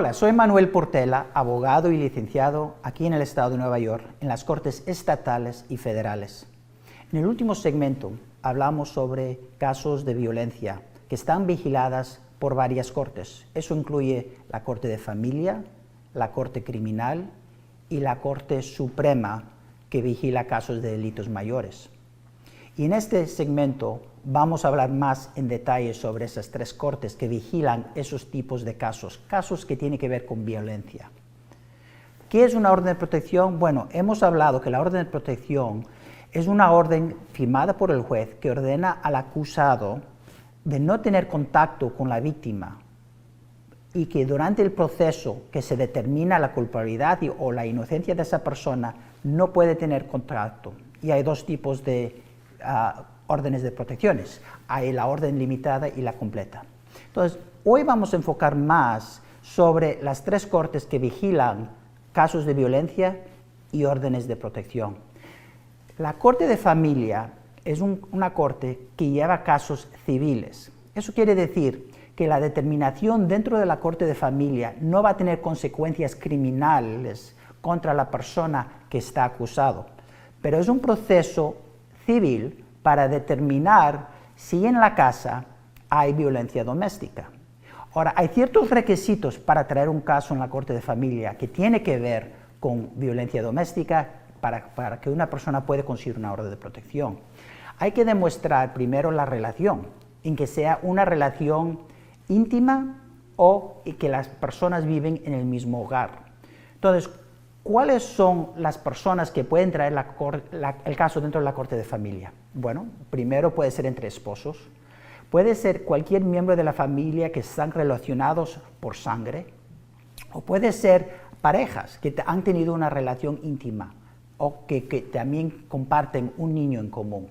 Hola, soy Manuel Portela, abogado y licenciado aquí en el estado de Nueva York, en las Cortes estatales y federales. En el último segmento hablamos sobre casos de violencia que están vigiladas por varias cortes. Eso incluye la Corte de Familia, la Corte Criminal y la Corte Suprema, que vigila casos de delitos mayores. Y en este segmento vamos a hablar más en detalle sobre esas tres cortes que vigilan esos tipos de casos, casos que tienen que ver con violencia. ¿Qué es una orden de protección? Bueno, hemos hablado que la orden de protección es una orden firmada por el juez que ordena al acusado de no tener contacto con la víctima y que durante el proceso que se determina la culpabilidad o la inocencia de esa persona no puede tener contacto. Y hay dos tipos de órdenes de protecciones. Hay la orden limitada y la completa. Entonces, hoy vamos a enfocar más sobre las tres cortes que vigilan casos de violencia y órdenes de protección. La Corte de Familia es una corte que lleva casos civiles. Eso quiere decir que la determinación dentro de la Corte de Familia no va a tener consecuencias criminales contra la persona que está acusado, pero es un proceso civil para determinar si en la casa hay violencia doméstica. Ahora, hay ciertos requisitos para traer un caso en la Corte de Familia que tiene que ver con violencia doméstica para que una persona pueda conseguir una orden de protección. Hay que demostrar primero la relación, en que sea una relación íntima o que las personas viven en el mismo hogar. Entonces, ¿cuáles son las personas que pueden traer el caso dentro de la Corte de Familia? Bueno, primero puede ser entre esposos, puede ser cualquier miembro de la familia que están relacionados por sangre, o puede ser parejas que han tenido una relación íntima o que también comparten un niño en común.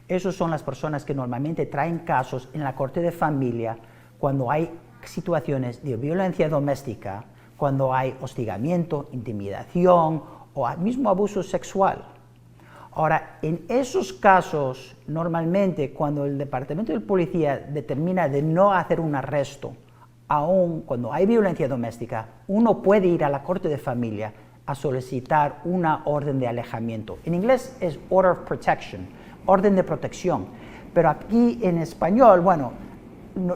Esas son las personas que normalmente traen casos en la Corte de Familia cuando hay situaciones de violencia doméstica, cuando hay hostigamiento, intimidación o mismo abuso sexual. Ahora, en esos casos, normalmente cuando el Departamento de Policía determina de no hacer un arresto, aun cuando hay violencia doméstica, uno puede ir a la Corte de Familia a solicitar una orden de alejamiento. En inglés es Order of Protection, orden de protección, pero aquí en español, bueno,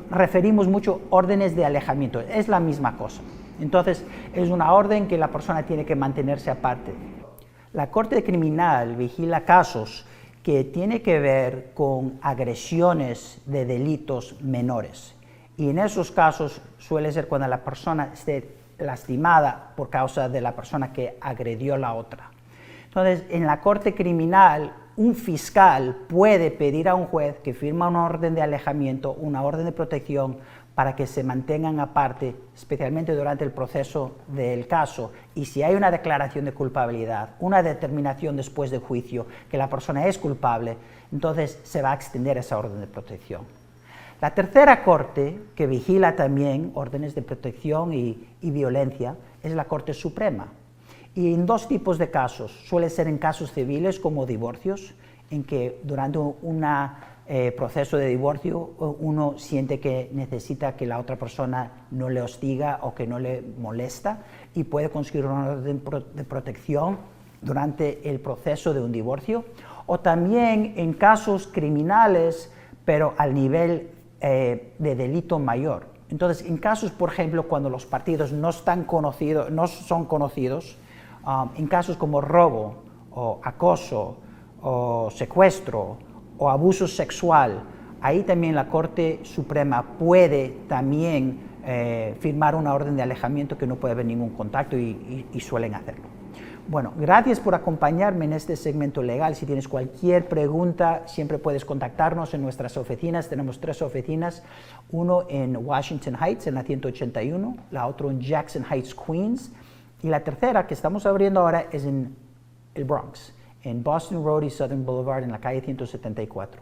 referimos mucho órdenes de alejamiento, es la misma cosa. Entonces, es una orden que la persona tiene que mantenerse aparte. La Corte Criminal vigila casos que tienen que ver con agresiones de delitos menores. Y en esos casos suele ser cuando la persona esté lastimada por causa de la persona que agredió a la otra. Entonces, en la Corte Criminal, un fiscal puede pedir a un juez que firma una orden de alejamiento, una orden de protección, para que se mantengan aparte, especialmente durante el proceso del caso, y si hay una declaración de culpabilidad, una determinación después del juicio que la persona es culpable, entonces se va a extender esa orden de protección. La tercera corte, que vigila también órdenes de protección y violencia, es la Corte Suprema. Y en dos tipos de casos, suele ser en casos civiles como divorcios, en que durante un proceso de divorcio uno siente que necesita que la otra persona no le hostiga o que no le molesta y puede conseguir una orden de protección durante el proceso de un divorcio, o también en casos criminales, pero al nivel de delito mayor. Entonces, en casos, por ejemplo, cuando los partidos no son conocidos, en casos como robo, o acoso, o secuestro, o abuso sexual, ahí también la Corte Suprema puede también firmar una orden de alejamiento que no puede haber ningún contacto y suelen hacerlo. Bueno, gracias por acompañarme en este segmento legal. Si tienes cualquier pregunta, siempre puedes contactarnos en nuestras oficinas. Tenemos 3 oficinas, uno en Washington Heights, en la 181, la otra en Jackson Heights, Queens, y la tercera que estamos abriendo ahora es en el Bronx, en Boston Road y Southern Boulevard, en la calle 174.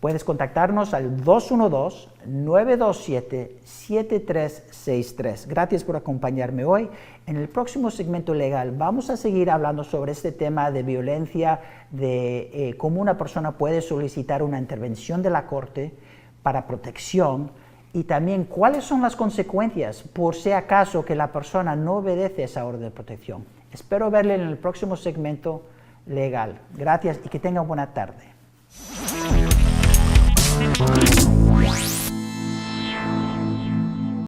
Puedes contactarnos al 212-927-7363. Gracias por acompañarme hoy. En el próximo segmento legal vamos a seguir hablando sobre este tema de violencia, de cómo una persona puede solicitar una intervención de la Corte para protección y también cuáles son las consecuencias por si acaso que la persona no obedece esa orden de protección. Espero verle en el próximo segmento legal. Gracias y que tenga buena tarde.